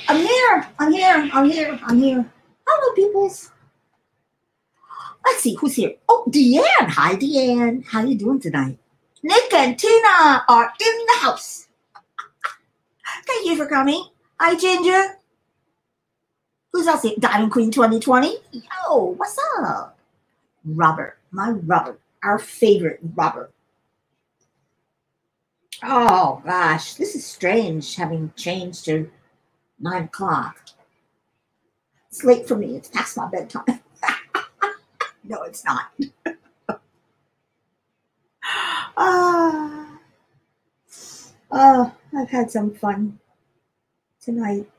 I'm here. I'm here. I'm here. I'm here. Hello, peoples. Let's see who's here. Oh, Deanne. Hi, Deanne. How you doing tonight? Nick and Tina are in the house. Thank you for coming. Hi, Ginger. Who's else here? Diamond Queen 2020. Yo, what's up? Robert. My Robert. Our favorite Robert. Oh, gosh. This is strange having changed to 9 o'clock. It's late for me. It's past my bedtime. No, it's not. Ah, I've had some fun tonight.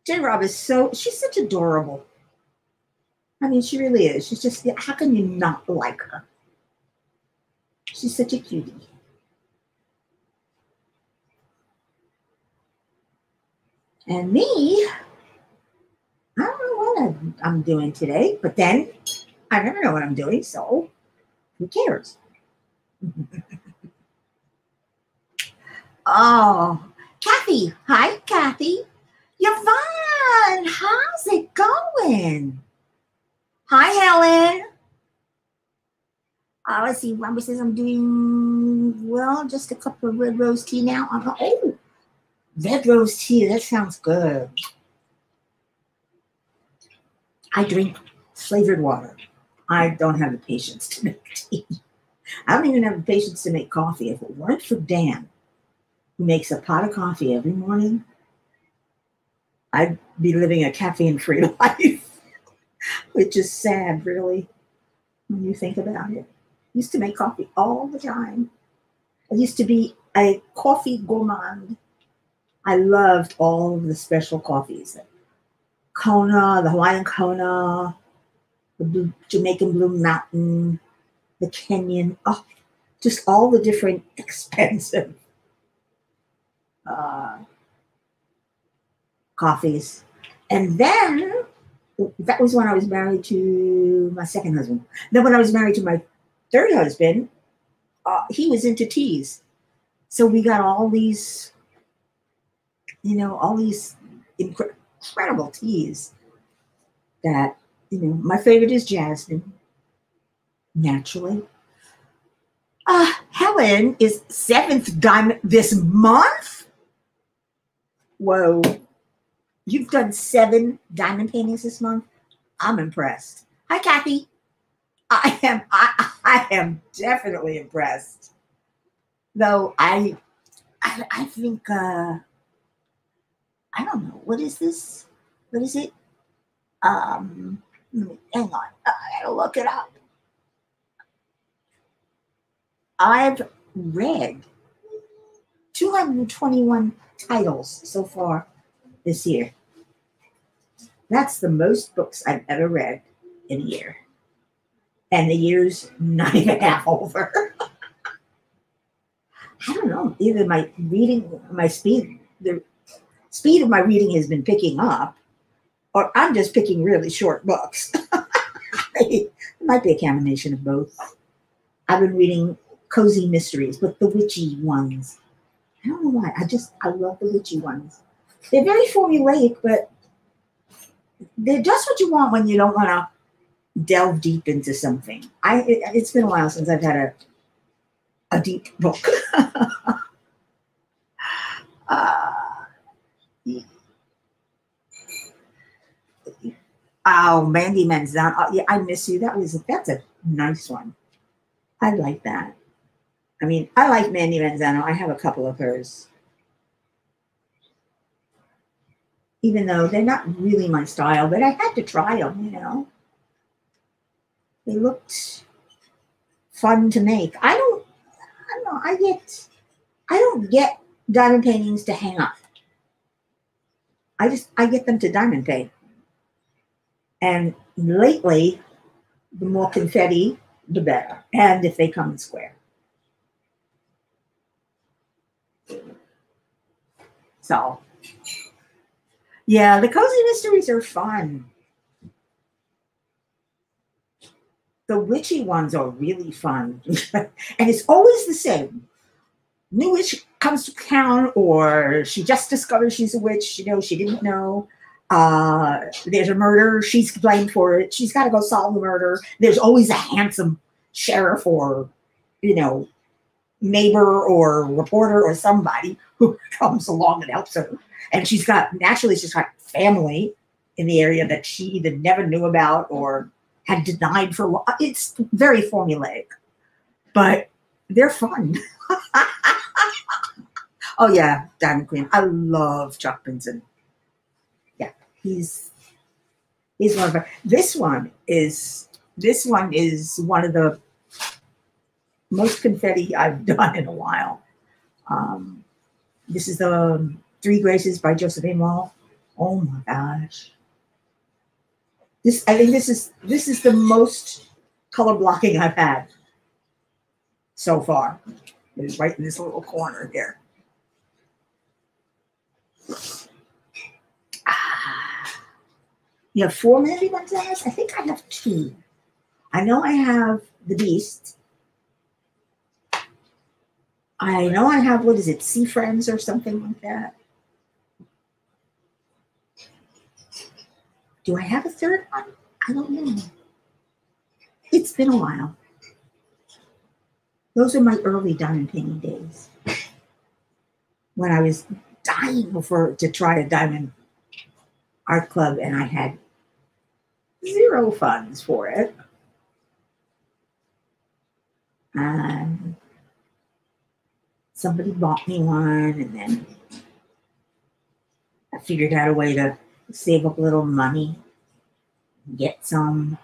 Jen Rob is she's such adorable. I mean, she really is. She's just, how can you not like her? She's such a cutie. And me, I don't know what I'm doing today, but then I never know what I'm doing, so who cares? Oh, Kathy. Hi, Kathy. Yvonne, how's it going? Hi, Helen. Let's see. Mama says I'm doing well. Just a cup of red rose tea now. Oh, red rose tea. That sounds good. I drink flavored water. I don't have the patience to make tea. I don't even have the patience to make coffee. If it weren't for Dan, who makes a pot of coffee every morning, I'd be living a caffeine-free life, which is sad, really, when you think about it. I used to make coffee all the time. I used to be a coffee gourmand. I loved all of the special coffees. Kona, the Hawaiian Kona, the Jamaican Blue Mountain, the Kenyan, just all the different expensive coffees. And then that was when I was married to my second husband. Then when I was married to my third husband, he was into teas. So we got all these, all these incredible teas that, my favorite is jasmine, naturally. Helen is 7th diamond this month. Whoa. You've done 7 diamond paintings this month? I'm impressed. Hi, Kathy. I am definitely impressed. Though I think I don't know, what is this? What is it? Hang on. I gotta look it up. I've read 221 titles so far this year. That's the most books I've ever read in a year. And the year's not even half over. I don't know. Either my reading, the speed of my reading has been picking up, or I'm just picking really short books. It might be a combination of both. I've been reading cozy mysteries, but the witchy ones. I don't know why. I love the witchy ones. They're very formulaic, but they're just what you want when you don't want to delve deep into something. It's been a while since I've had a deep book. Oh, Mandy Manzano. Oh, yeah, I miss you. That's a nice one. I like that. I mean, I like Mandy Manzano. I have a couple of hers. Even though they're not really my style, but I had to try them, They looked fun to make. I don't know. I don't get diamond paintings to hang up. I get them to diamond paint. And lately, the more confetti, the better. And if they come in square. So, yeah, the cozy mysteries are fun. The witchy ones are really fun. And it's always the same. Newish comes to town, or she just discovers she's a witch. You know, she didn't know. There's a murder. She's blamed for it. She's got to go solve the murder. There's always a handsome sheriff or, you know, neighbor or reporter or somebody who comes along and helps her. And she's got family in the area that she either never knew about or had denied for a while. It's very formulaic, but they're fun. Oh yeah, Diamond Queen. I love Chuck Benson. Yeah, he's one of our, this one is one of the most confetti I've done in a while. This is the Three Graces by Joseph A. Mall. Oh my gosh. I think this is the most color blocking I've had so far. It's right in this little corner here. You have 4 Mandy Gonzalez? I think I have 2. I know I have The Beast. I know I have, what is it, Sea Friends or something like that. Do I have a third one? I don't know. It's been a while. Those are my early diamond painting days, when I was dying to try a diamond art club, and I had 0 funds for it. And somebody bought me one, and then I figured out a way to save up a little money, get some.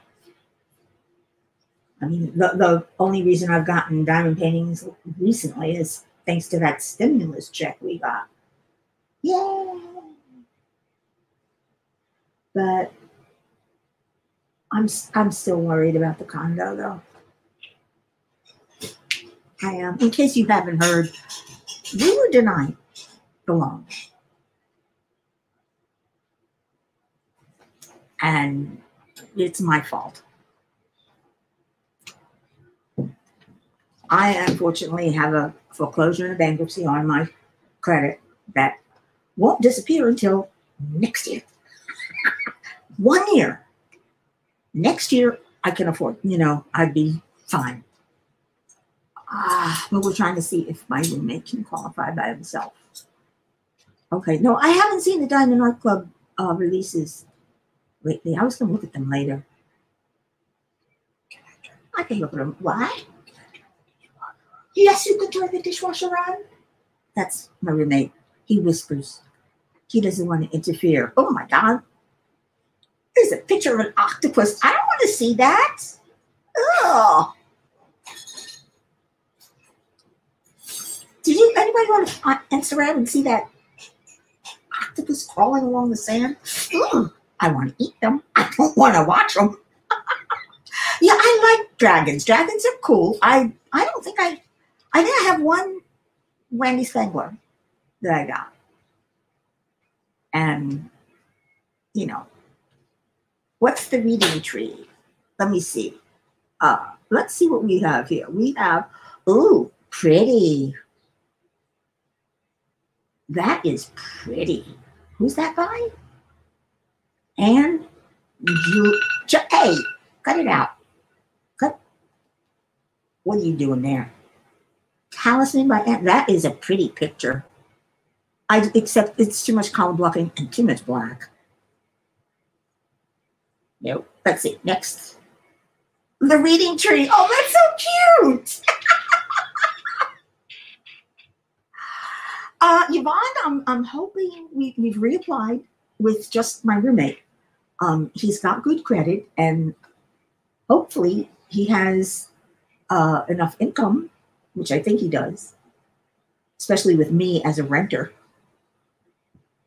I mean, the only reason I've gotten diamond paintings recently is thanks to that stimulus check we got. Yay! But I'm still worried about the condo, though. I am. In case you haven't heard, we were denied the loan. And it's my fault. I unfortunately have a foreclosure and a bankruptcy on my credit that won't disappear until next year. 1 year. Next year, I can afford, I'd be fine. But we're trying to see if my roommate can qualify by himself. Okay, no, I haven't seen the Diamond Art Club releases lately. I was going to look at them later. I can look at them. What? Yes, you can turn the dishwasher on. That's my roommate. He whispers. He doesn't want to interfere. Oh my God. There's a picture of an octopus. I don't want to see that. Ugh. Anybody want to on Instagram and see that octopus crawling along the sand? Ugh. I want to eat them. I don't want to watch them. Yeah, I like dragons. Dragons are cool. I think I have one Wendy Spengler that I got. And, what's the reading tree? Let me see. Let's see what we have here. We have, ooh, pretty. That is pretty. Who's that by? And hey, cut it out. Cut. What are you doing there? Talisman by Anne. That is a pretty picture. Except it's too much color blocking and too much black. Nope. Let's see. Next. The reading tree. Oh, that's so cute. Yvonne, I'm hoping we've reapplied with just my roommate. He's got good credit, and hopefully he has enough income, which I think he does, especially with me as a renter,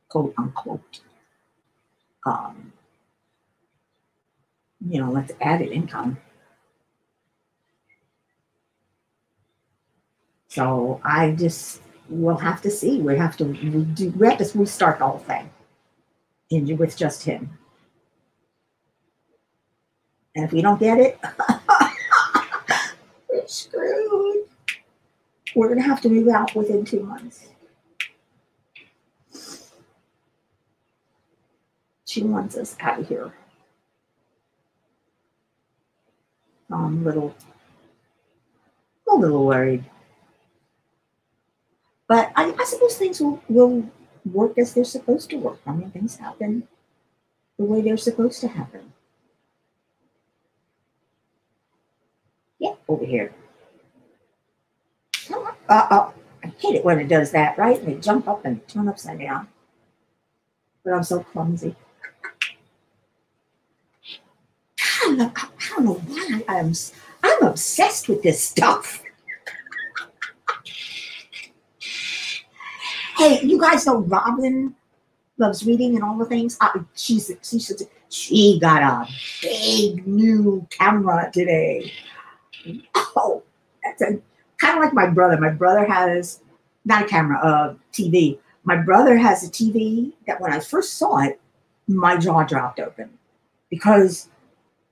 quote unquote. Let's added income. So we'll have to see. We have to restart the whole thing with just him. And if we don't get it, we're screwed. We're going to have to move out within 2 months. She wants us out of here. I'm a little worried. But I suppose things will work as they're supposed to work. I mean, things happen the way they're supposed to happen. Yeah, over here. I hate it when it does that, right? And they jump up and turn upside down. But I'm so clumsy. I don't know why I'm obsessed with this stuff. Hey, you guys know Robin loves reading and all the things. She got a big new camera today. Oh, that's kind of like my brother. My brother has not a camera, a TV. My brother has a TV that when I first saw it, my jaw dropped open because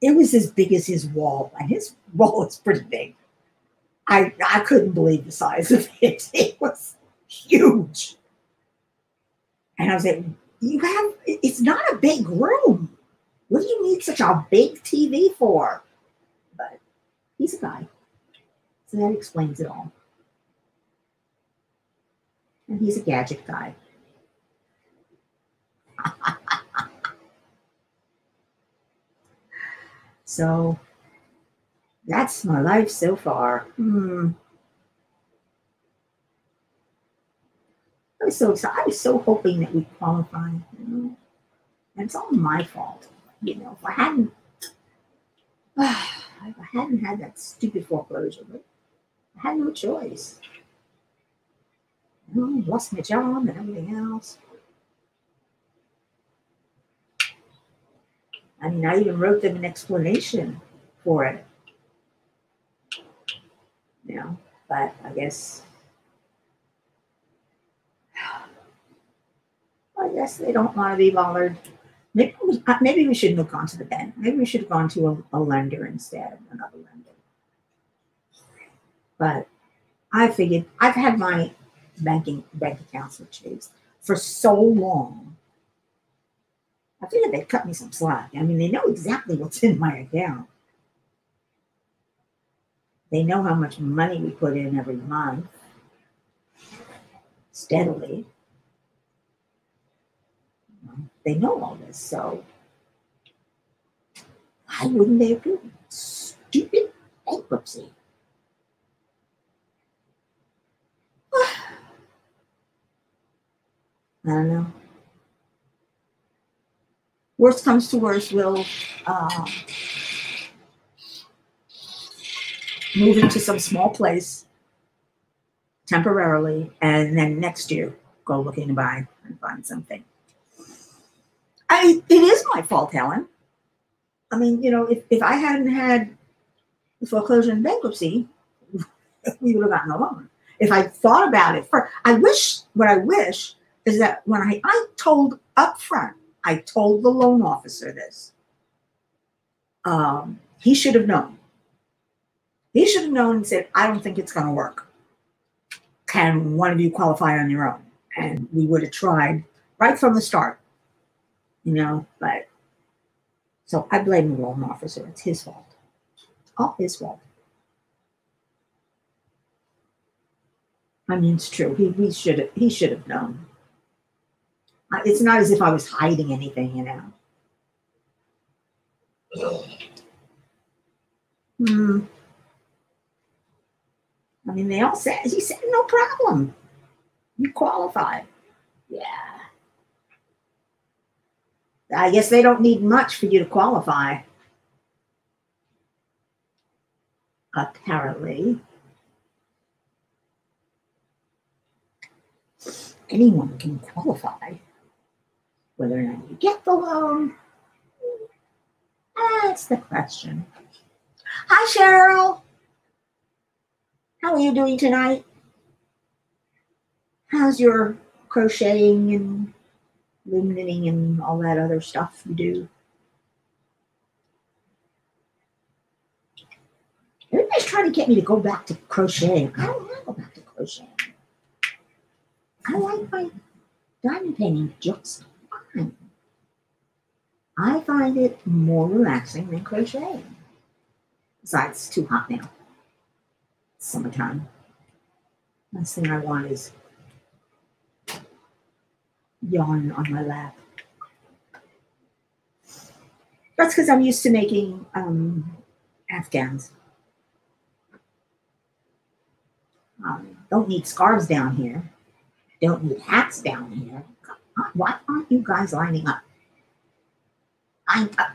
it was as big as his wall, and his wall is pretty big. I couldn't believe the size of it. It was huge. And I was like, it's not a big room. What do you need such a big TV for? But he's a guy. So that explains it all. And he's a gadget guy. So that's my life so far. I was so excited. I was so hoping that we'd qualify. And it's all my fault. If I hadn't had that stupid foreclosure, but I had no choice. I lost my job and everything else. I mean, I even wrote them an explanation for it. But I guess they don't want to be bothered. Maybe we shouldn't have gone to the bank. Maybe we should have gone to a lender instead, another lender. But I figured I've had my bank accounts with Chase for so long. I figured they'd cut me some slack. I mean, they know exactly what's in my account. They know how much money we put in every month, steadily. They know all this, so why wouldn't they approve stupid bankruptcy? I don't know. Worst comes to worst, we'll move into some small place temporarily, and then next year go looking to buy and find something. It is my fault, Helen. I mean, if I hadn't had the foreclosure and bankruptcy, we would have gotten a loan. If I thought about it first, what I wish is that when I told up front, I told the loan officer this. He should have known. He should have known and said, I don't think it's going to work. Can one of you qualify on your own? And we would have tried right from the start. But so I blame the loan officer. It's his fault. All his fault. I mean, it's true. He should have known. It's not as if I was hiding anything, I mean, he said, no problem. You qualify. Yeah. I guess they don't need much for you to qualify. Apparently. Anyone can qualify. Whether or not you get the loan, that's the question. Hi, Cheryl. How are you doing tonight? How's your crocheting and loom knitting and all that other stuff you do? Everybody's trying to get me to go back to crocheting. I don't want to go back to crocheting. I like my diamond painting just fine. I find it more relaxing than crocheting. Besides, it's too hot now. It's summertime. Last thing I want is yarn on my lap. That's because I'm used to making Afghans. Don't need scarves down here. Don't need hats down here. Why aren't you guys lining up? Line up.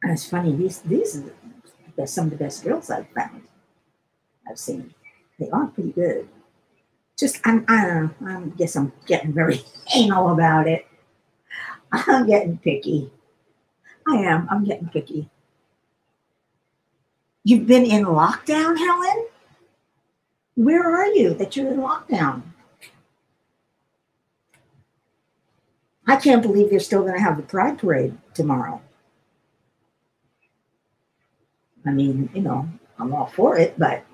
And it's funny, these are some of the best girls I've seen. They are pretty good. Just I don't know. I guess I'm getting very anal about it. I'm getting picky. I am. I'm getting picky. You've been in lockdown, Helen? Where are you that you're in lockdown? I can't believe you're still going to have the Pride Parade tomorrow. I mean, you know, I'm all for it, but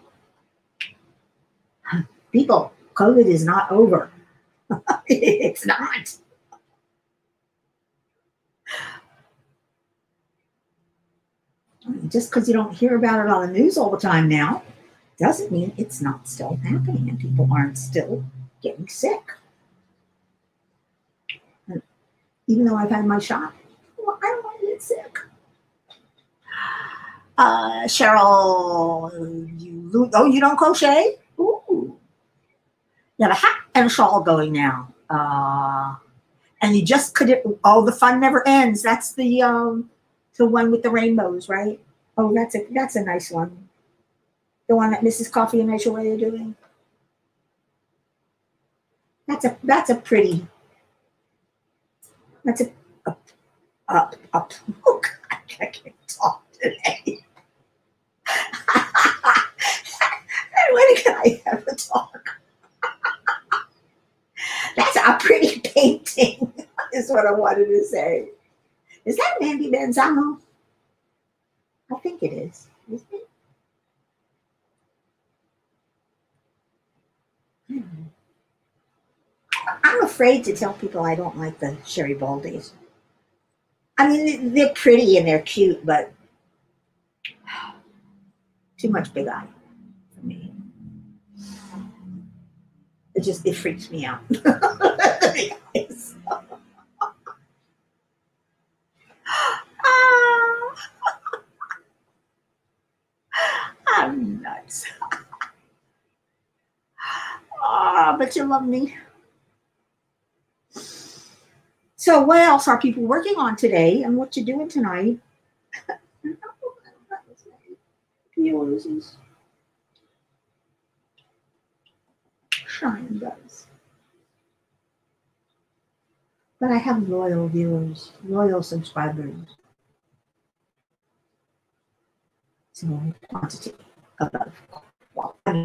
people, COVID is not over. It's not. Just because you don't hear about it on the news all the time now doesn't mean it's not still happening and people aren't still getting sick. And even though I've had my shot, well, I don't want to get sick. Cheryl, you don't crochet? Ooh. You have a hat and a shawl going now. And you just couldn't, the fun never ends. That's the one with the rainbows, right? Oh, that's a nice one. The one that Mrs. Coffee and Rachel Ray are doing. That's a pretty. That's up. Oh God, I can't talk today. When can I ever talk? That's a pretty painting, is what I wanted to say. Is that Mandy Manzano? I think it is. Isn't it? I'm afraid to tell people I don't like the Sherry Baldies. I mean, they're pretty and they're cute, but too much big eye for me. It freaks me out. The eyes. I'm nuts. But you love me. So what else are people working on today and what you doing tonight? Viewers. Shine does. But I have loyal viewers, loyal subscribers. So quantity above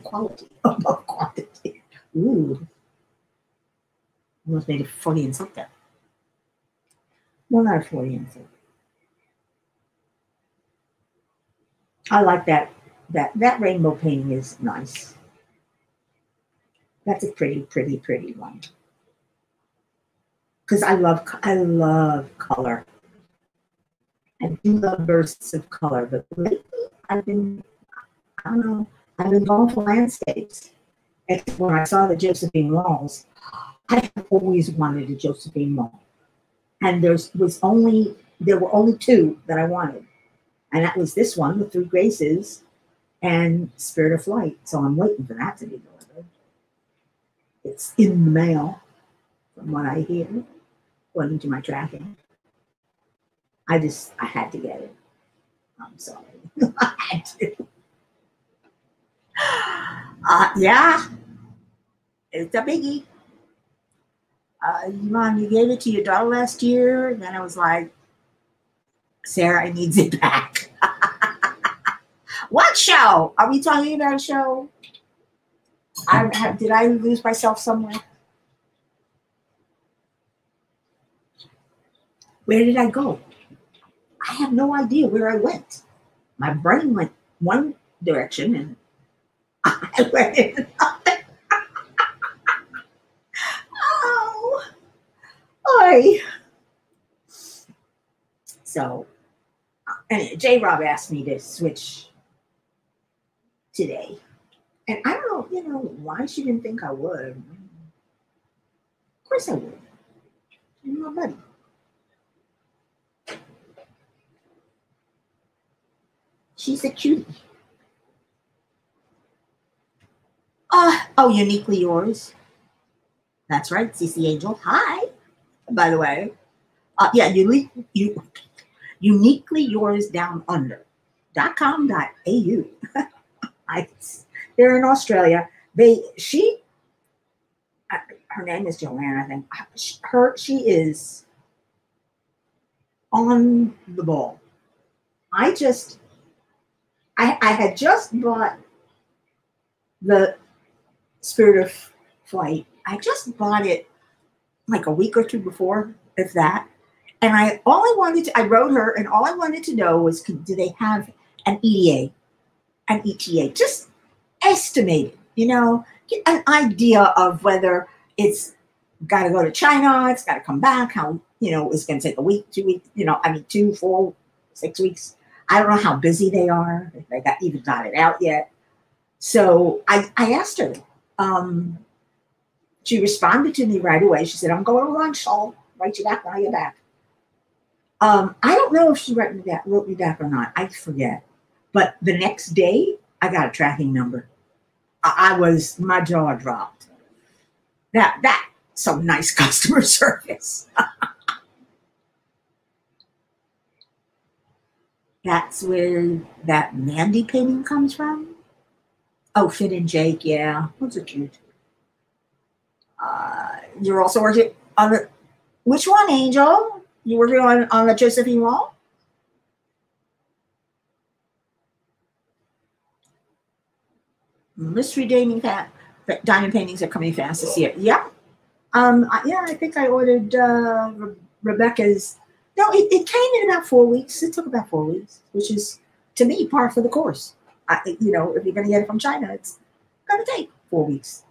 quality above quantity. Ooh. Almost made a Freudian slip there. Well, not a Freudian slip. I like that rainbow painting is nice. That's a pretty one. Because I love color. I do love bursts of color, but lately I've been going for landscapes. Except when I saw the Josephine Walls, I have always wanted a Josephine Wall. And there were only two that I wanted. And that was this one, The Three Graces, and Spirit of Flight. So I'm waiting for that to be delivered. It's in the mail, from what I hear, according to my tracking. I had to get it. I'm sorry. I had to. Yeah, it's a biggie. Mom, you gave it to your daughter last year. And then I was like, Sarah needs it back. What show? Are we talking about a show? Did I lose myself somewhere? Where did I go? I have no idea where I went. My brain went one direction, and I went in another. Oh, oi. So, anyway, J. Rob asked me to switch today. And I don't know, why she didn't think I would. Of course I would. You're my buddy. She's a cutie. Oh, uniquely yours. That's right, CC Angel. Hi, by the way. Yeah, uniquely yours down under.com.au. They're in Australia. Her name is Joanne, I think. She is on the ball. I had just bought the Spirit of Flight. I just bought it like a week or two before, if that. And I wrote her, and all I wanted to know was, do they have an ETA, an ETA? Just estimated, get an idea of whether it's got to go to China, it's got to come back, how, it's going to take a week, 2 weeks, 2, 4, 6 weeks. I don't know how busy they are, if they even got it out yet. So I asked her. She responded to me right away. She said, I'm going to lunch. I'll write you back when I get back. I don't know if she wrote me back or not. I forget. But the next day, I got a tracking number. My jaw dropped. That's some nice customer service. That's where that Mandy painting comes from. Oh, Finn and Jake, yeah, those are cute. You're also working on which one, Angel? You working on the Josephine Wall? Mystery diamond paintings are coming fast this year. Yeah. I think I ordered Rebecca's. No, it came in about 4 weeks. It took about 4 weeks, which is, to me, par for the course. If you're going to get it from China, it's going to take 4 weeks.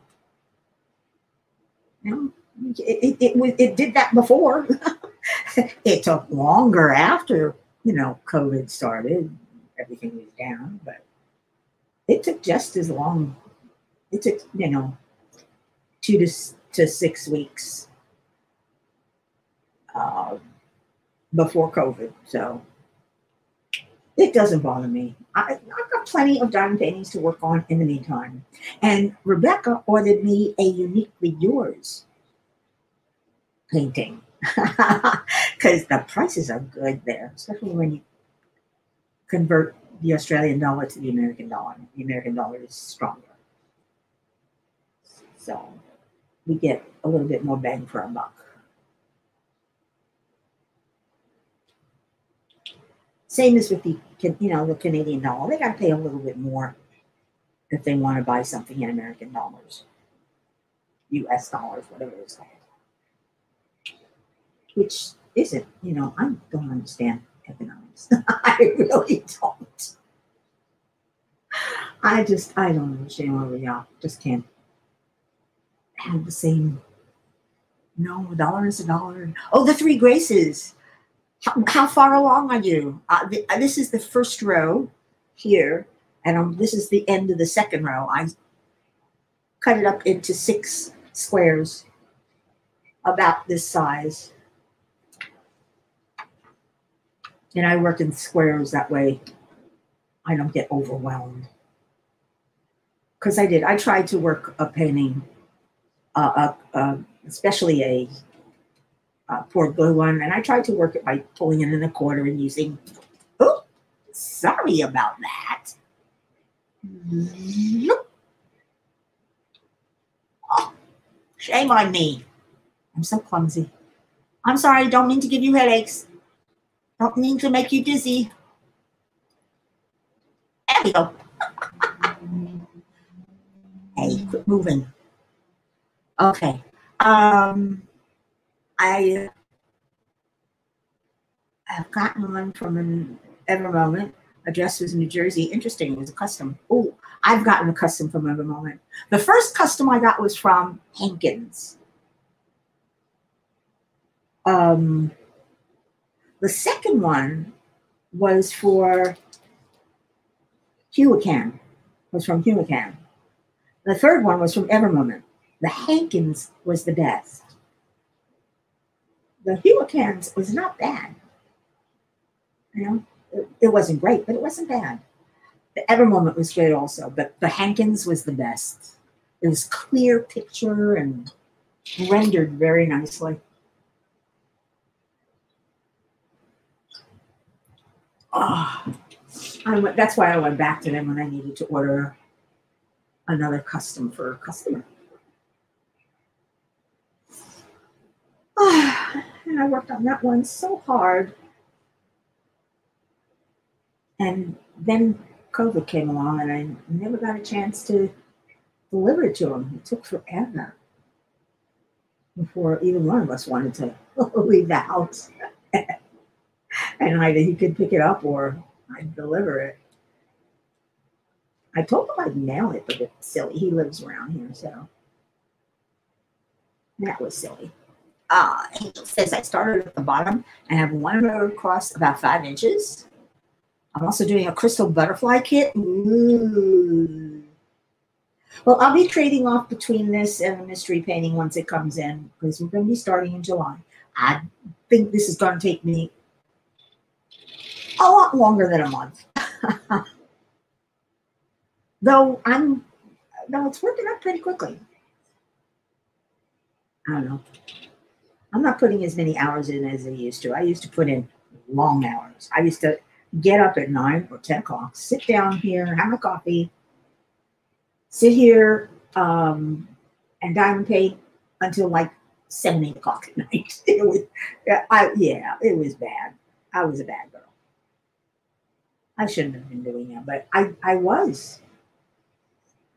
It did that before. It took longer after, COVID started. Everything was down, but it took just as long. It took, 2 to 6 weeks before COVID. So it doesn't bother me. I've got plenty of diamond paintings to work on in the meantime. And Rebecca ordered me a Uniquely Yours painting because the prices are good there, especially when you convert the Australian dollar to the American dollar. The American dollar is stronger. So we get a little bit more bang for our buck. Same as with the Canadian dollar. They got to pay a little bit more if they want to buy something in American dollars, US dollars, whatever it's called. Which isn't, I don't understand economics. I really don't. I don't understand why we all just can't have the same. No, a dollar is a dollar. Oh, the Three Graces. How far along are you? This is the first row here, and this is the end of the second row. I cut it up into 6 squares about this size. And I work in squares, that way I don't get overwhelmed. Because I tried to work a painting, especially a poured glue one, and I tried to work it by pulling it in a quarter and using, oh, sorry about that. Oh, shame on me. I'm so clumsy. I'm sorry, don't mean to give you headaches. Don't mean to make you dizzy. There we go. Hey, quit moving. Okay. I have gotten one from an Evermoment. address was in New Jersey. Interesting. It was a custom. Oh, I've gotten a custom from Ever Moment. The first custom I got was from Hankins. The second one was for Huracan. Was from Huracan. The third one was from Ever Moment. The Hankins was the best. The Huracans was not bad. You know, it wasn't great, but it wasn't bad. The Ever Moment was great also, but the Hankins was the best. It was clear picture and rendered very nicely. Oh, that's why I went back to them when I needed to order another custom for a customer. And I worked on that one so hard. And then COVID came along and I never got a chance to deliver it to them. It took forever before even one of us wanted to leave the house. And either he could pick it up or I'd deliver it. I told him I'd mail it, but it's silly. He lives around here, so that was silly. Angel says I started at the bottom and have one row across about 5 inches. I'm also doing a crystal butterfly kit. Ooh. Well, I'll be trading off between this and the mystery painting once it comes in, because we're going to be starting in July. I think this is going to take me a lot longer than a month. Though it's working out pretty quickly. I don't know. I'm not putting as many hours in as I used to. I used to put in long hours. I used to get up at 9 or 10 o'clock, sit down here, have my coffee, sit here and diamond paint until like 7, 8 o'clock at night. It was bad. I was a bad girl. I shouldn't have been doing that, but I was.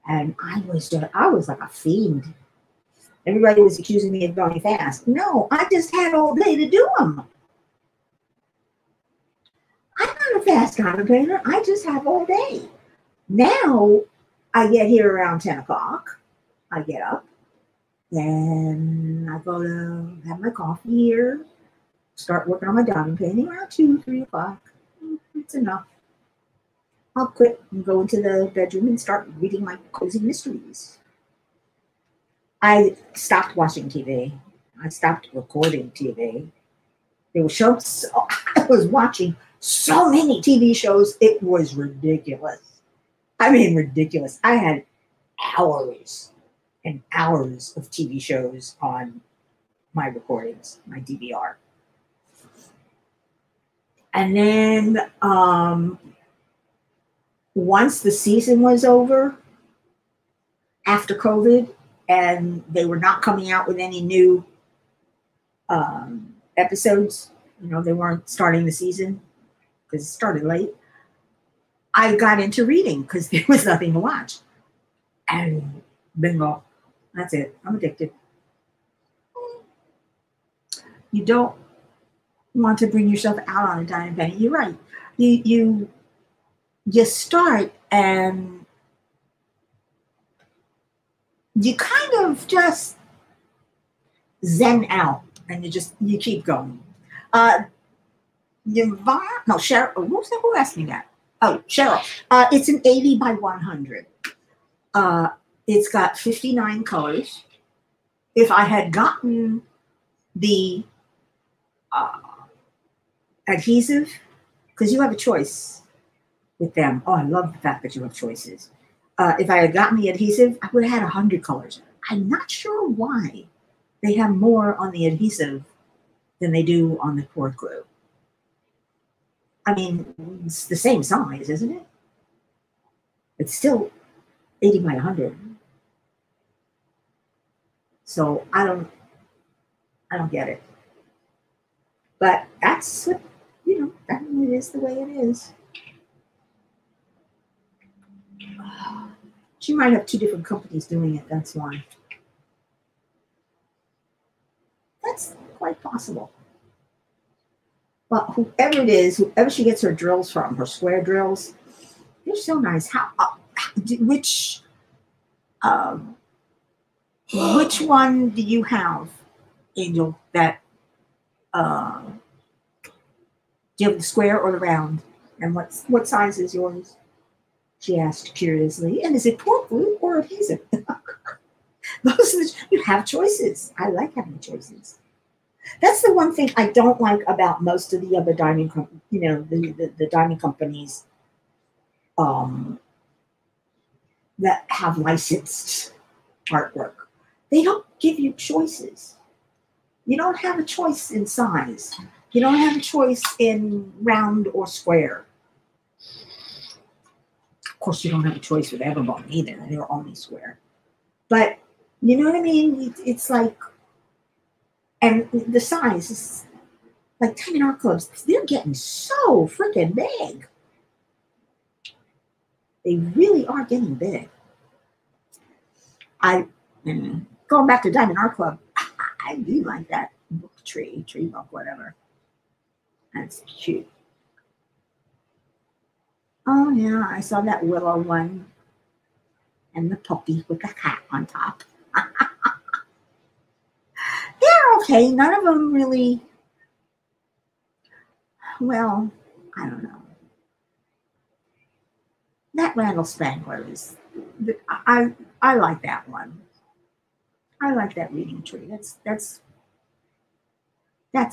And I was like a fiend. Everybody was accusing me of going fast. No, I just had all day to do them. I'm not a fast diamond painter. I just have all day. Now, I get here around 10 o'clock. I get up. Then I go to have my coffee here. Start working on my diamond painting around 2, 3 o'clock. It's enough. I'll quit and go into the bedroom and start reading my cozy mysteries. I stopped watching TV. I stopped recording TV. There were shows. I was watching so many TV shows. It was ridiculous. I mean, ridiculous. I had hours and hours of TV shows on my recordings, my DVR. And then once the season was over, after COVID, and they were not coming out with any new episodes, they weren't starting the season because it started late. I got into reading because there was nothing to watch. And bingo, that's it. I'm addicted. You don't want to bring yourself out on a diamond painting. You're right. You start and you kind of just zen out and you keep going. Cheryl, who asked me that? Oh, Cheryl. It's an 80 by 100. It's got 59 colors. If I had gotten the adhesive, because you have a choice with them. Oh, I love the fact that you have choices. If I had gotten the adhesive, I would have had 100 colors. I'm not sure why they have more on the adhesive than they do on the cord glue. I mean, it's the same size, isn't it? It's still 80 by 100. So I don't get it. But that's what, that is the way it is. She might have 2 different companies doing it, that's why. That's quite possible. Well, whoever it is, whoever she gets her drills from, her square drills, they're so nice. Which um, which one do you have, Angel? That uh, do you have the square or the round? And what size is yours? She asked curiously. And is it pork glue or adhesive? You have choices. I like having choices. That's the one thing I don't like about most of the other diamond, the diamond companies um, that have licensed artwork. They don't give you choices. You don't have a choice in size. You don't have a choice in round or square. Of course, you don't have a choice with Everbone either. They're only square. But you know what I mean? It's like, and the size is like Diamond Art Clubs. They're getting so freaking big. They really are getting big. Going back to Diamond Art Club, I do like that book tree book, whatever. That's cute. Oh yeah, I saw that willow one and the puppy with the cat on top. They're okay. None of them really. Well, I don't know. That Randall Spangler is. I like that one. I like that reading tree. That's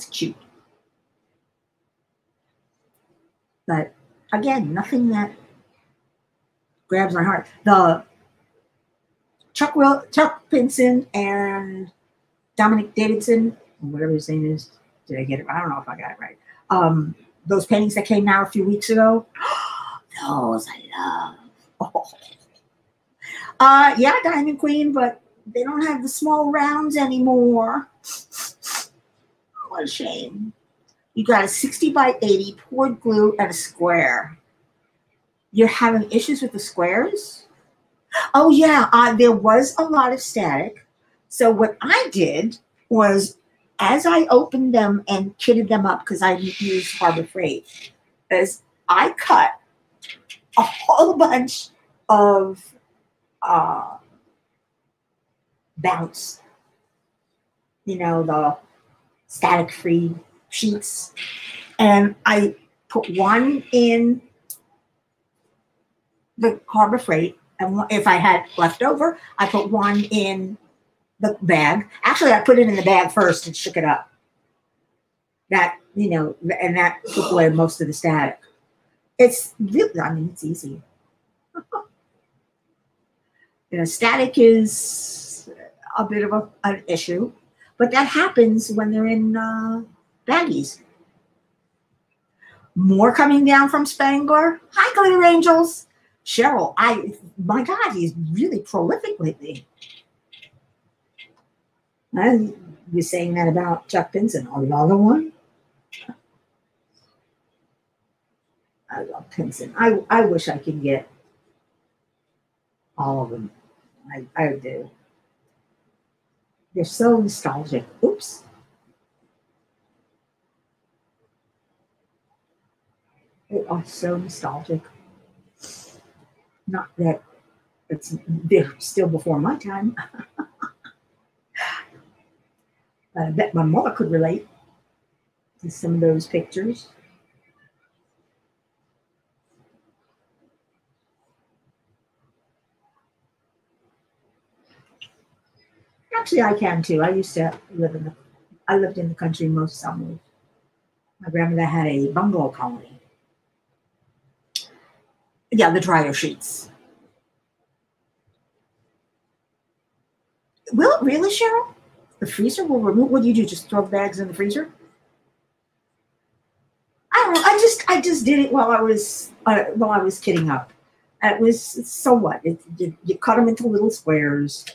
cute. But again, nothing that grabs my heart. The Chuck Pinson and Dominic Davidson, whatever his name is. Did I get it? I don't know if I got it right. Those paintings that came out a few weeks ago. Those I love. Oh. Yeah, Diamond Queen, but they don't have the small rounds anymore. What a shame. You got a 60 by 80 poured glue and a square. You're having issues with the squares? Oh yeah, there was a lot of static. So what I did was, as I opened them and kitted them up, because I used Harbor Freight, is I cut a whole bunch of bounce, the static-free sheets, and I put one in the Harbor Freight, and if I had left over, I put one in the bag. Actually, I put it in the bag first and shook it up. That, and that took away most of the static. It's really, it's easy. Static is a bit of an issue, but that happens when they're in baggies. More coming down from Spangler. Hi, Glitter Angels. Cheryl, my God, he's really prolific lately. I was saying that about Chuck Pinson. Another one. I love Pinson. I wish I could get all of them. I do. They're so nostalgic. Oops. They are so nostalgic. Not that they're still before my time. I bet my mother could relate to some of those pictures. Actually, I can too. I used to I lived in the country most summers. My grandmother had a bungalow colony. Yeah, the dryer sheets. Will it really, Cheryl? The freezer will remove. What do you do? Just throw bags in the freezer? I don't know. I just did it while I was kidding up. It was, so what? You cut them into little squares.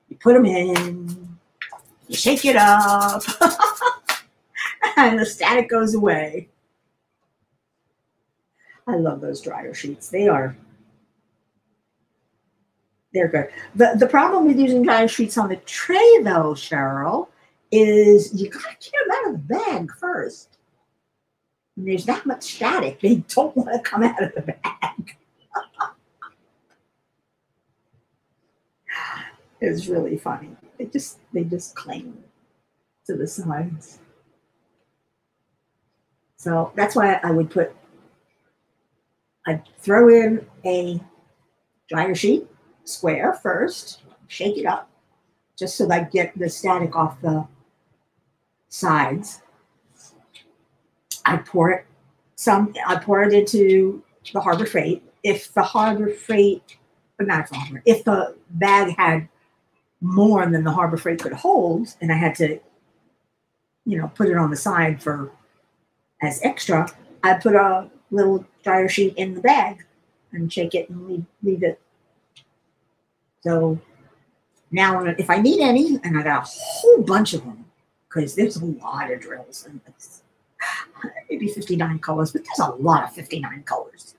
You put them in. You shake it up, and the static goes away. I love those dryer sheets. They're good. The problem with using dryer sheets on the tray, though, Cheryl, is you gotta get them out of the bag first. And there's that much static, they don't want to come out of the bag. It's really funny. They just cling to the sides. So that's why I'd throw in a dryer sheet, square first, shake it up, just so that I get the static off the sides. I pour it into the Harbor Freight. If the Harbor Freight, but not if the bag had more than the Harbor Freight could hold, and I had to, put it on the side as extra, I put a little dryer sheet in the bag and shake it and leave it. So now if I need any, and I got a whole bunch of them, because there's a lot of drills in this. Maybe 59 colors, but there's a lot of 59 colors.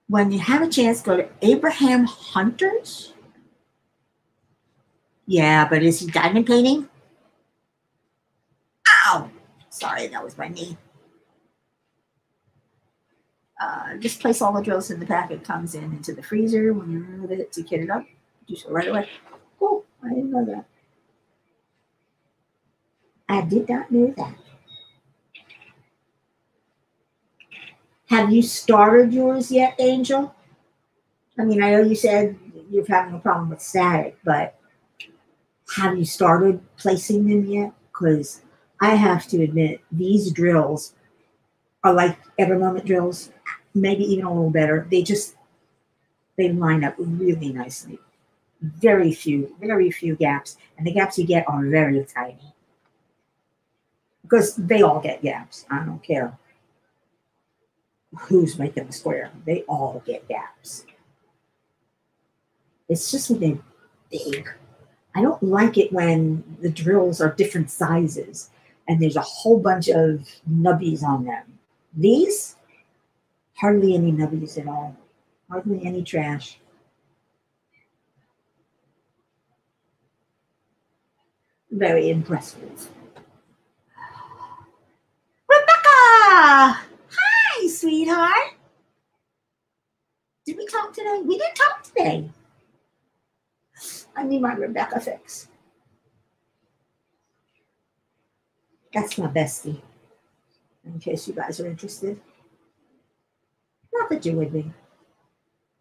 When you have a chance, go to Abraham Hunter's. Yeah, but is he diamond painting? Ow! Sorry, that was my knee. Just place all the drills in the pack. It comes into the freezer when you remove it to kit it up. Do so right away. Cool. I didn't know that. I did not know that. Have you started yours yet, Angel? I mean, I know you said you're having a problem with static, but have you started placing them yet? Because I have to admit, these drills are like Evermoment drills, maybe even a little better. They line up really nicely. Very few gaps. And the gaps you get are very tiny. Because they all get gaps. I don't care who's making the square. They all get gaps. It's just when they're big. I don't like it when the drills are different sizes and there's a whole bunch of nubbies on them. These, hardly any nubbies at all. Hardly any trash. Very impressive. Rebecca! Hi, sweetheart. Did we talk today? We didn't talk today. I need my Rebecca fix. That's my bestie, in case you guys are interested. Not that you would be,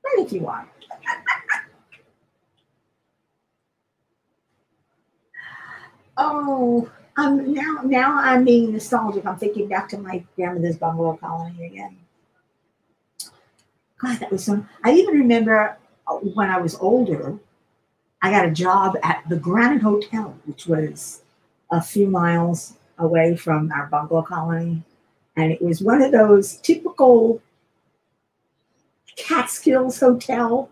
but if you are. Oh, now I'm being nostalgic. I'm thinking back to my grandmother's bungalow colony again. God, that was so. I even remember when I was older, I got a job at the Granite Hotel, which was a few miles away from our bungalow colony. And it was one of those typical Catskills hotels.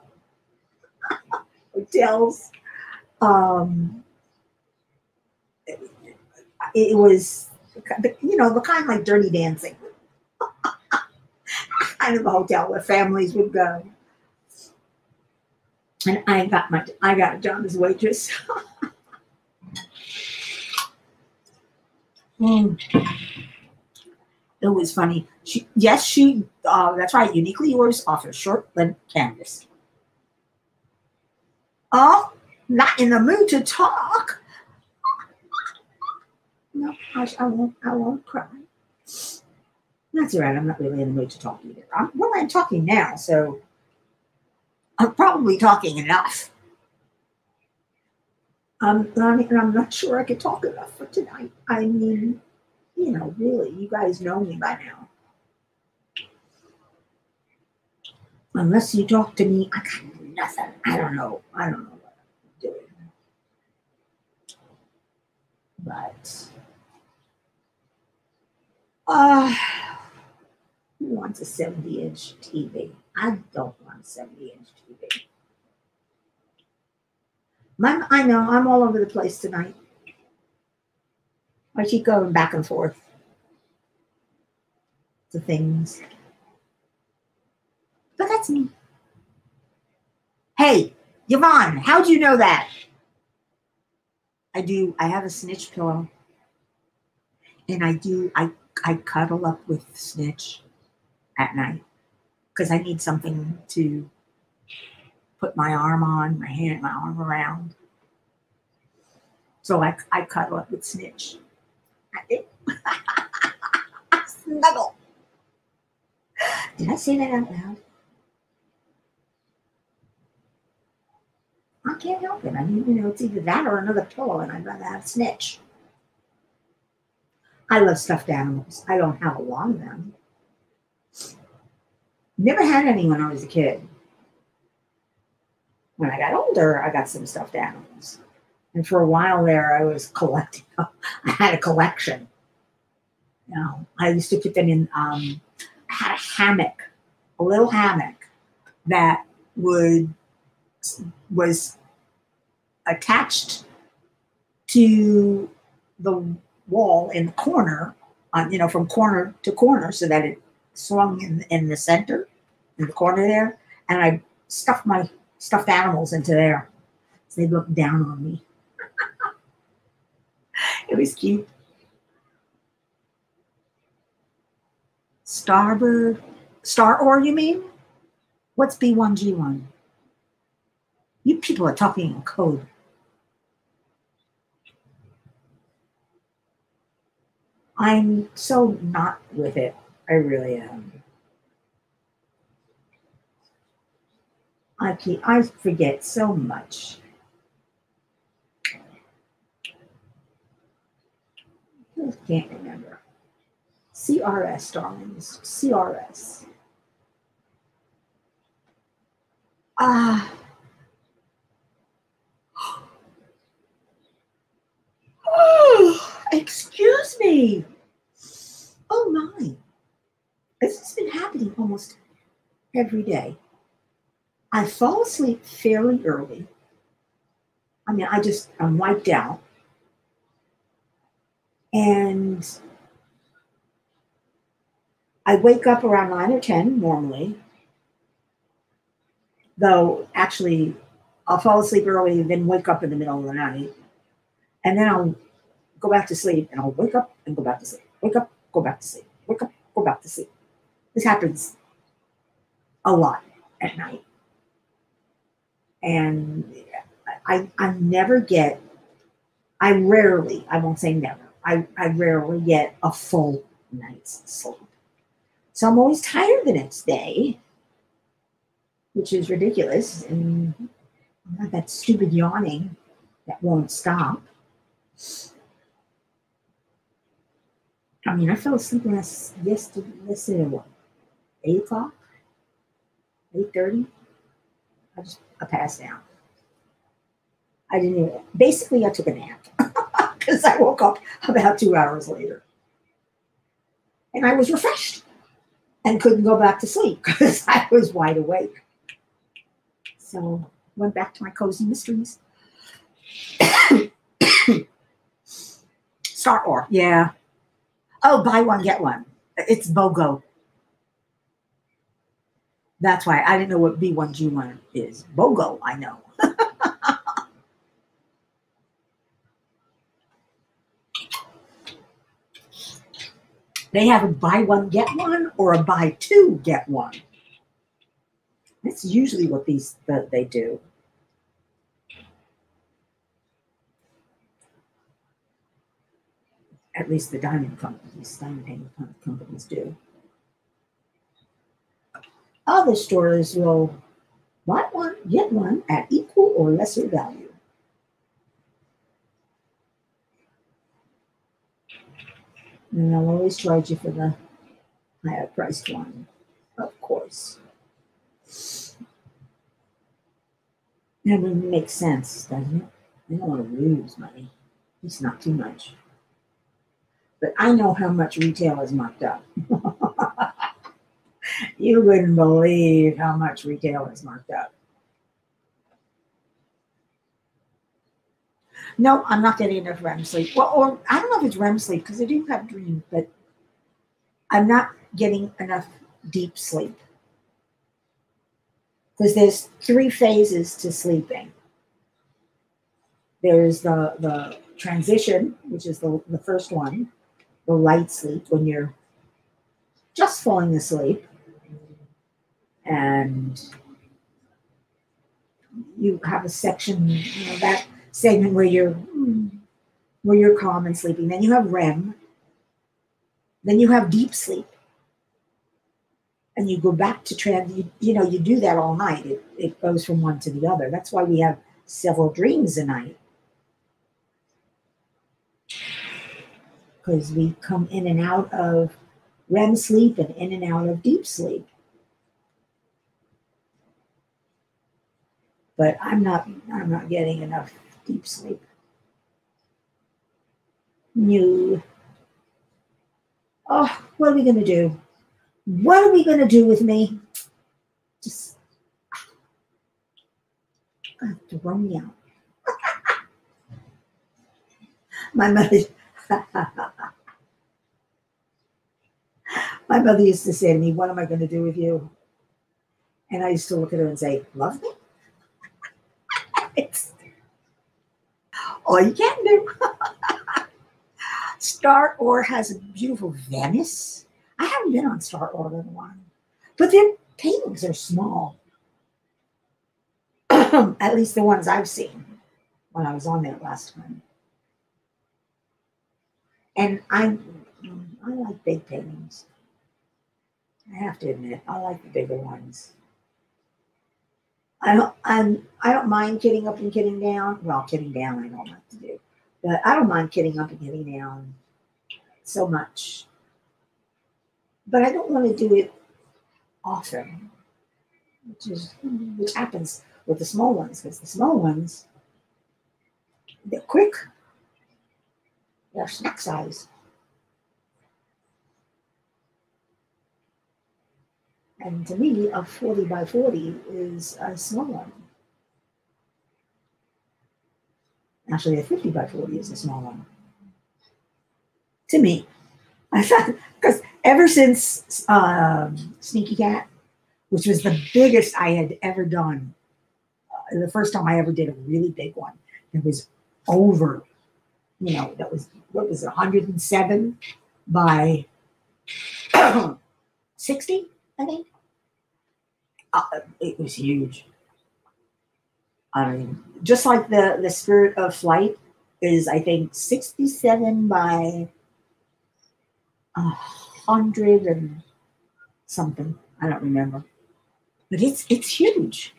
It was, the kind like Dirty Dancing. Kind of a hotel where families would go. And I got a job as a waitress. It was funny. That's right. Uniquely Yours offers short length canvas. Oh, not in the mood to talk. No, I won't cry. That's all right. I'm not really in the mood to talk either. I'm talking now, so I'm probably talking enough. I'm not sure I could talk enough for tonight. I mean, really, you guys know me by now. Unless you talk to me, I got nothing. I don't know what I'm doing. But who wants a 70-inch TV? I don't want a 70-inch TV. I know, I'm all over the place tonight. I keep going back and forth to things. But that's me. Hey, Yvonne, how'd you know that? I do. I have a snitch pillow. And I cuddle up with Snitch at night because I need something to put my arm on, my arm around. So I cuddle up with Snitch. Snuggle. Did I say that out loud? I can't help it. I mean, it's either that or another pillow, and I'd rather have Snitch. I love stuffed animals. I don't have a lot of them. Never had any when I was a kid. When I got older, I got some stuffed animals. And for a while there, I was collecting. I had a collection. I used to put them in. I had a hammock, a little hammock that was attached to the wall in the corner, from corner to corner, so that it swung in the center, in the corner there. And I stuffed my stuffed animals into there. So they looked down on me. It was cute. Starbird, Star Ore, you mean? What's B1G1? You people are talking in code. I'm so not with it. I really am. I forget so much. I can't remember. CRS, darlings. CRS. Excuse me. Oh my. This has been happening almost every day. I fall asleep fairly early. I mean, I'm wiped out. And I wake up around 9 or 10 normally. Though, actually, I'll fall asleep early and then wake up in the middle of the night. And then I'll go back to sleep and I'll wake up and go back to sleep. Wake up, go back to sleep. Wake up, go back to sleep. This happens a lot at night. And I rarely, I won't say never, I rarely get a full night's sleep. So I'm always tired the next day, which is ridiculous. And I have that stupid yawning that won't stop. I mean, I fell asleep yesterday, what, 8 o'clock? 8:30? I passed out. Basically, I took a nap because I woke up about 2 hours later. And I was refreshed and couldn't go back to sleep because I was wide awake. So went back to my cozy mysteries. Star Ore, yeah. Oh, buy one, get one. It's BOGO. That's why I didn't know what B1G1 is. BOGO, I know. They have a buy one, get one, or a buy two, get one. That's usually what they do. At least the diamond painting companies do. Other stores will buy one, get one at equal or lesser value. And they'll always charge you for the higher priced one, of course. That wouldn't make sense, doesn't it? They don't want to lose money. It's not too much. But I know how much retail is marked up. You wouldn't believe how much retail is marked up. No, I'm not getting enough REM sleep. Well, or I don't know if it's REM sleep because I do have dreams, but I'm not getting enough deep sleep. Because there's 3 phases to sleeping. There's the transition, which is the first one. the light sleep, when you're just falling asleep and you have a section, that segment where you're calm and sleeping. Then you have REM. Then you have deep sleep. And you go back to you do that all night. It goes from one to the other. That's why we have several dreams a night. Because we come in and out of REM sleep and in and out of deep sleep. But I'm not getting enough deep sleep. No. Oh, what are we going to do? What are we going to do with me? Just throw me out. My mother used to say to me, "What am I going to do with you?" And I used to look at her and say, "Love me." It's all you can do. Star-Or has a beautiful Venice. I haven't been on Star-Or in a while, but their paintings are small. At least the ones I've seen when I was on there last time. And I like big paintings. I have to admit, I like the bigger ones. I don't mind kidding up and kidding down. Well, kidding down I don't like to do, but I don't mind kidding up and kidding down so much. But I don't want to do it often, which happens with the small ones, because the small ones, they're quick. They're snack size. And to me, a 40 by 40 is a small one. Actually, a 50 by 40 is a small one. To me. I thought, because ever since Sneaky Cat, which was the biggest I had ever done, the first time I ever did a really big one, it was over, that was, what was it, 107 by 60, I think. It was huge. I mean, just like the Spirit of Flight is, I think, 67 by 100 and something. I don't remember. But it's huge.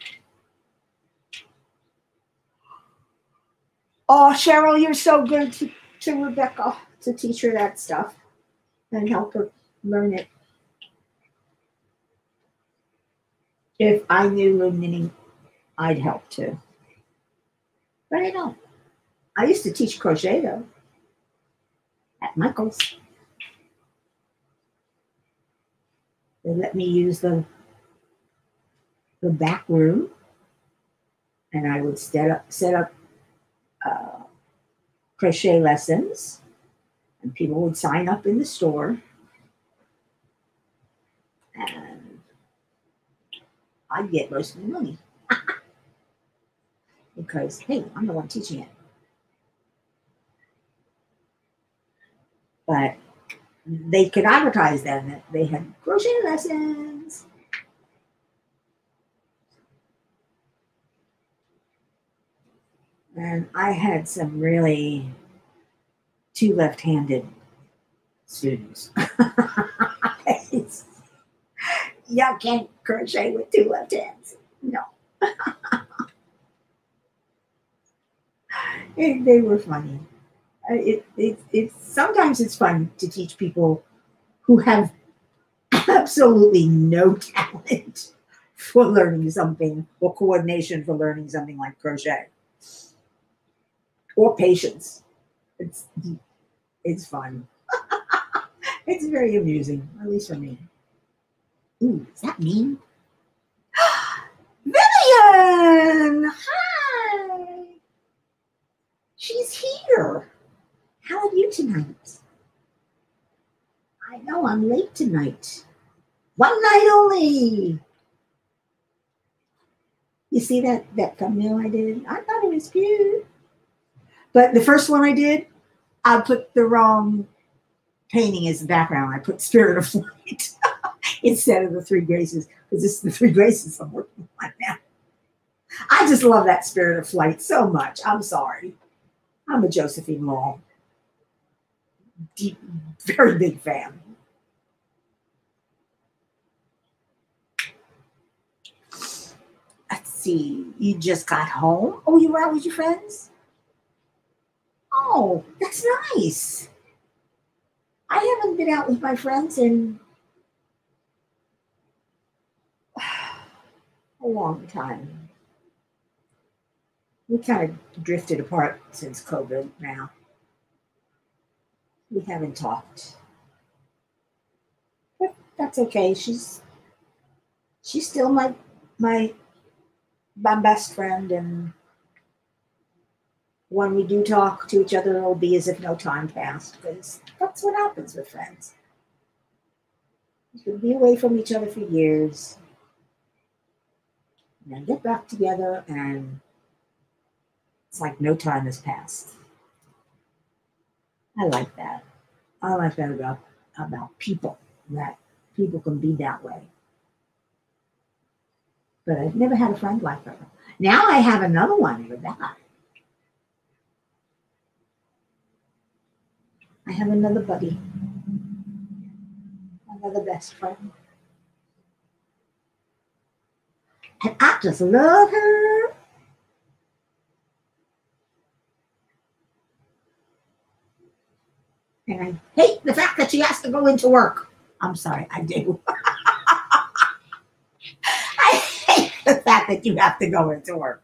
Oh, Cheryl, you're so good to Rebecca, to teach her that stuff and help her learn it. If I knew loom knitting, I'd help too. But I don't. I used to teach crochet though at Michael's. They let me use the back room, and I would set up crochet lessons, and people would sign up in the store, and I'd get most of the money because, hey, I'm the one teaching it. But they could advertise then that they had crochet lessons. And I had some really two left-handed students. Y'all can't crochet with two left hands. No. They were funny. Sometimes it's fun to teach people who have absolutely no talent for learning something, or coordination for learning something like crochet, or patience. It's fun. It's very amusing, at least for me. Ooh, is that mean? Vivian! Hi! She's here. How are you tonight? I know I'm late tonight. One night only. You see that thumbnail I did? I thought it was cute. But the first one I did, I put the wrong painting as the background, I put Spirit of Flight instead of the Three Graces, because it's the Three Graces I'm working on now. I just love that Spirit of Flight so much. I'm sorry. I'm a Josephine Mall deep, very big fan. Let's see. You just got home? Oh, you were out with your friends? Oh, that's nice. I haven't been out with my friends in a long time. We kind of drifted apart since COVID now. We haven't talked. But that's okay. She's still my my best friend, and when we do talk to each other, it'll be as if no time passed, because that's what happens with friends. You can be away from each other for years, and then get back together, and it's like no time has passed. I like that. I like that about people, that people can be that way. But I've never had a friend like her. Now I have another one with that. I have another buddy, another best friend. And I just love her. And I hate the fact that she has to go into work. I'm sorry, I do. I hate the fact that you have to go into work.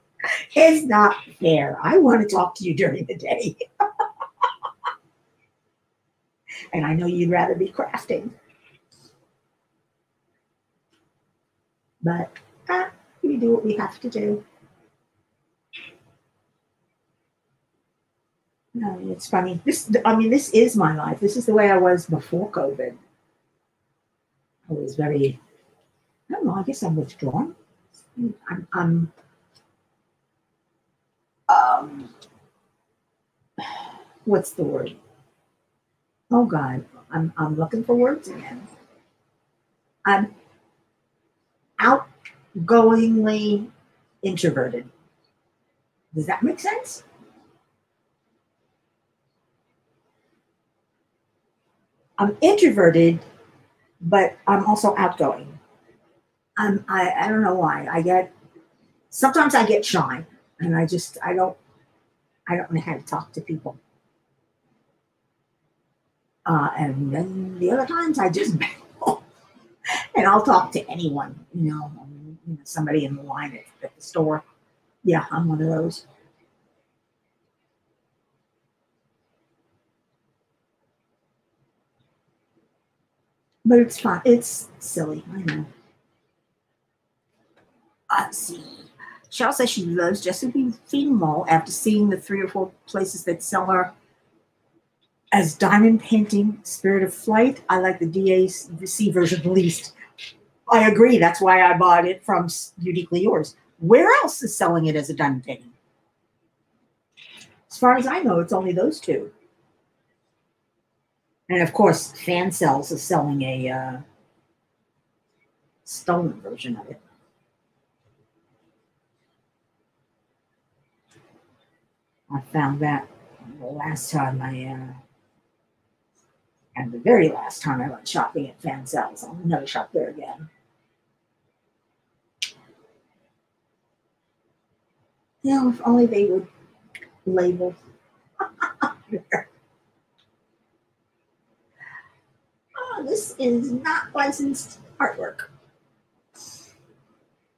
It's not fair. I want to talk to you during the day. And I know you'd rather be crafting. But we do what we have to do. No, it's funny. This is my life. This is the way I was before COVID. I was very, I don't know, I guess I'm withdrawn. I'm um, what's the word? Oh God, I'm looking for words again. I'm outgoingly introverted. Does that make sense? I'm introverted, but I'm also outgoing. I don't know why. Sometimes I get shy, and I don't know how to talk to people. And then the other times I just and I'll talk to anyone, somebody in the line at the store. Yeah, I'm one of those. But it's fun. It's silly. I know. Let's see. Cheryl says she loves Josephine Mall after seeing the 3 or 4 places that sell her as diamond painting Spirit of Flight. I like the DAC version the least. I agree. That's why I bought it from Uniquely Yours. Where else is selling it as a diamond painting? As far as I know, it's only those two. And of course, Fan Cells is selling a stolen version of it. I found that the last time and the very last time I went shopping at Fan Cells. I'll never shop there again. If only they would label. Oh, this is not licensed artwork.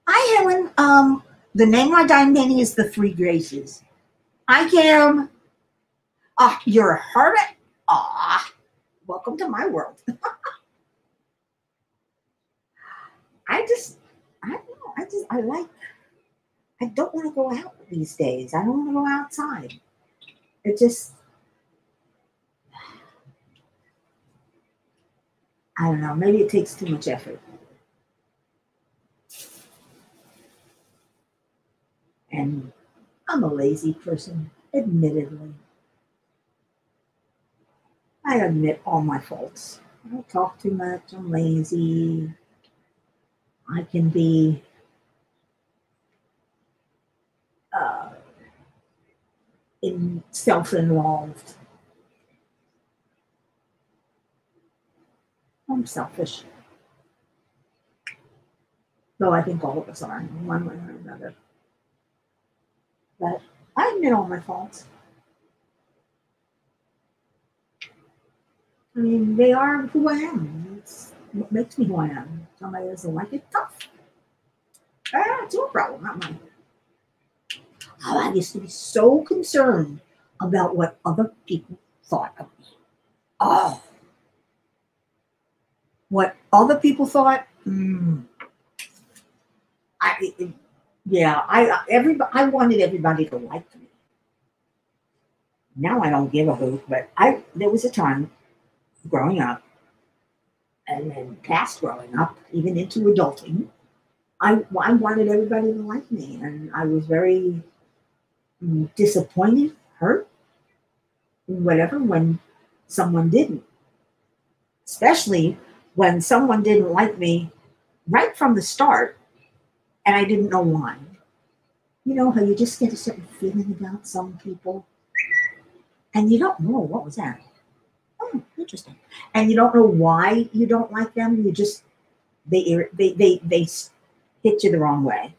Hi, Helen. The name of my diamond painting is The Three Graces. Hi, Kim. You're a hermit? Welcome to my world. I don't know. I don't want to go out these days. I don't want to go outside. It just, I don't know. Maybe it takes too much effort. And I'm a lazy person, admittedly. I admit all my faults. I talk too much. I'm lazy. I can be uh, self-involved. I'm selfish. Though I think all of us are in one way or another. But I admit all my faults. I mean, they are who I am. It's what makes me who I am. Somebody doesn't like it, tough. It's your problem, not mine. Oh, I used to be so concerned about what other people thought of me. Oh, what other people thought? I, yeah, I wanted everybody to like me. Now I don't give a hoot, but there was a time growing up, and then past growing up, even into adulting, I wanted everybody to like me, and I was very disappointed, hurt, whatever, when someone didn't. Especially when someone didn't like me right from the start, and I didn't know why. You know how you just get a certain feeling about some people, and you don't know what was that. Oh, interesting. And you don't know why you don't like them. You just they hit you the wrong way.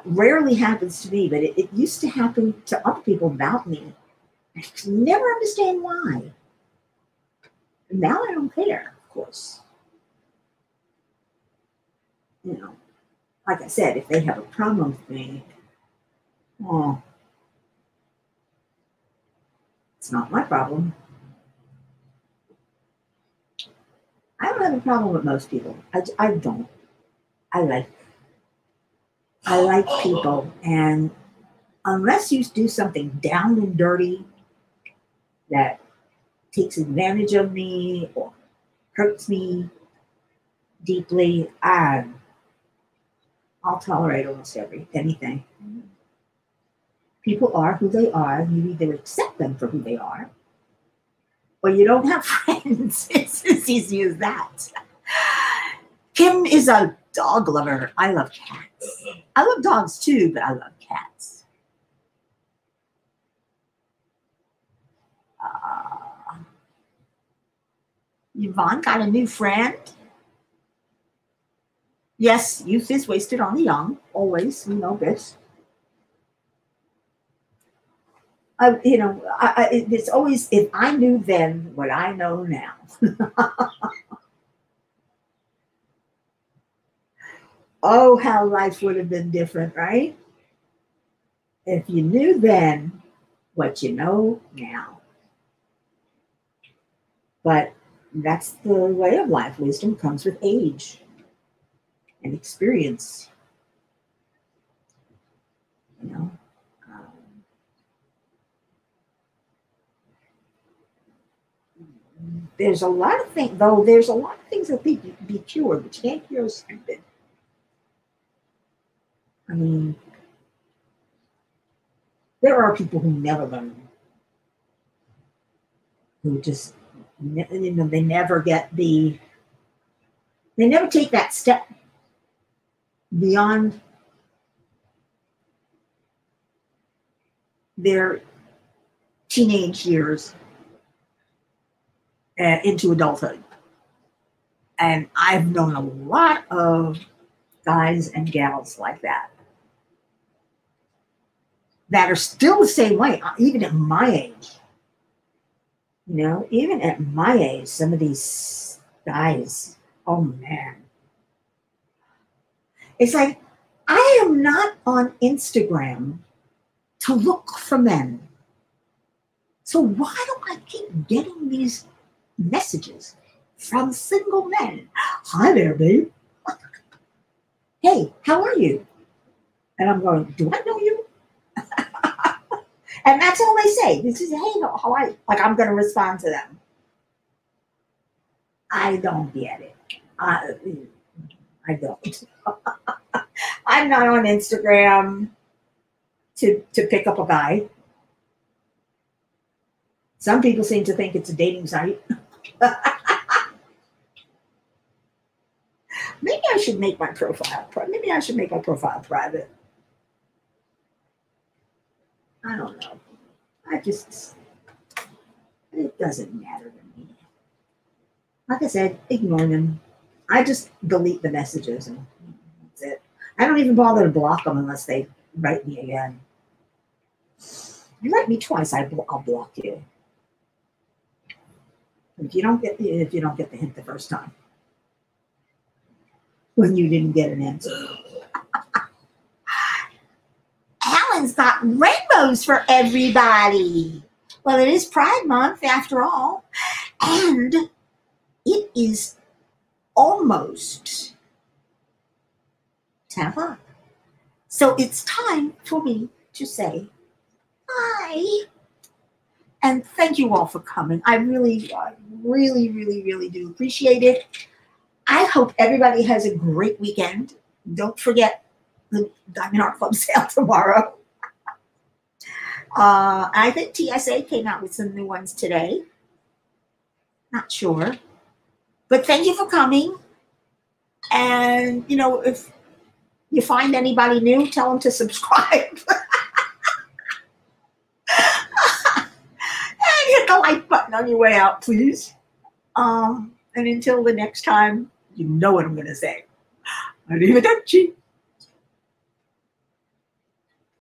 Rarely happens to me, but it used to happen to other people about me. I could never understand why. Now I don't care, of course. You know, like I said, if they have a problem with me, oh, it's not my problem. I don't have a problem with most people. I don't. I like I like people, and unless you do something down and dirty that takes advantage of me or hurts me deeply, I'll tolerate almost anything. People are who they are. You either accept them for who they are, or you don't have friends. It's as easy as that. Kim is a dog lover. I love cats. I love dogs too, but I love cats. Uh, Yvonne got a new friend. Yes, youth is wasted on the young. Always, we know this. It's always, if I knew then what I know now. Oh, how life would have been different, right? If you knew then what you know now. But that's the way of life. Wisdom comes with age and experience. You know, um, there's a lot of things, though. There's a lot of things that be cured, but you can't cure stupid. I mean, there are people who never learn, who just, they never they never take that step beyond their teenage years into adulthood. And I've known a lot of guys and gals like that are still the same way, even at my age. You know, even at my age, some of these guys, oh man. It's like, I am not on Instagram to look for men. So why do I keep getting these messages from single men? Hi there, babe. Hey, how are you? And I'm going, do I know you? And that's all they say. This is, hey, how are you? Like I'm going to respond to them. I don't get it. I don't. I'm not on Instagram to pick up a guy. Some people seem to think it's a dating site. Maybe I should make my profile. Maybe I should make my profile private. I don't know. It doesn't matter to me. Like I said, ignore them. I just delete the messages and that's it. I don't even bother to block them unless they write me again. You write me twice, I'll block you. If you don't get the hint the first time, when you didn't get an answer. Alan's got rainbows for everybody. Well, it is Pride Month after all, and it is almost 10 o'clock. So it's time for me to say hi. And thank you all for coming. I really, really do appreciate it. I hope everybody has a great weekend. Don't forget the Diamond Art Club sale tomorrow. I think TSA came out with some new ones today. Not sure. But thank you for coming. And, if you find anybody new, tell them to subscribe. And hit the like button on your way out, please. And until the next time, you know what I'm going to say. Arrivederci.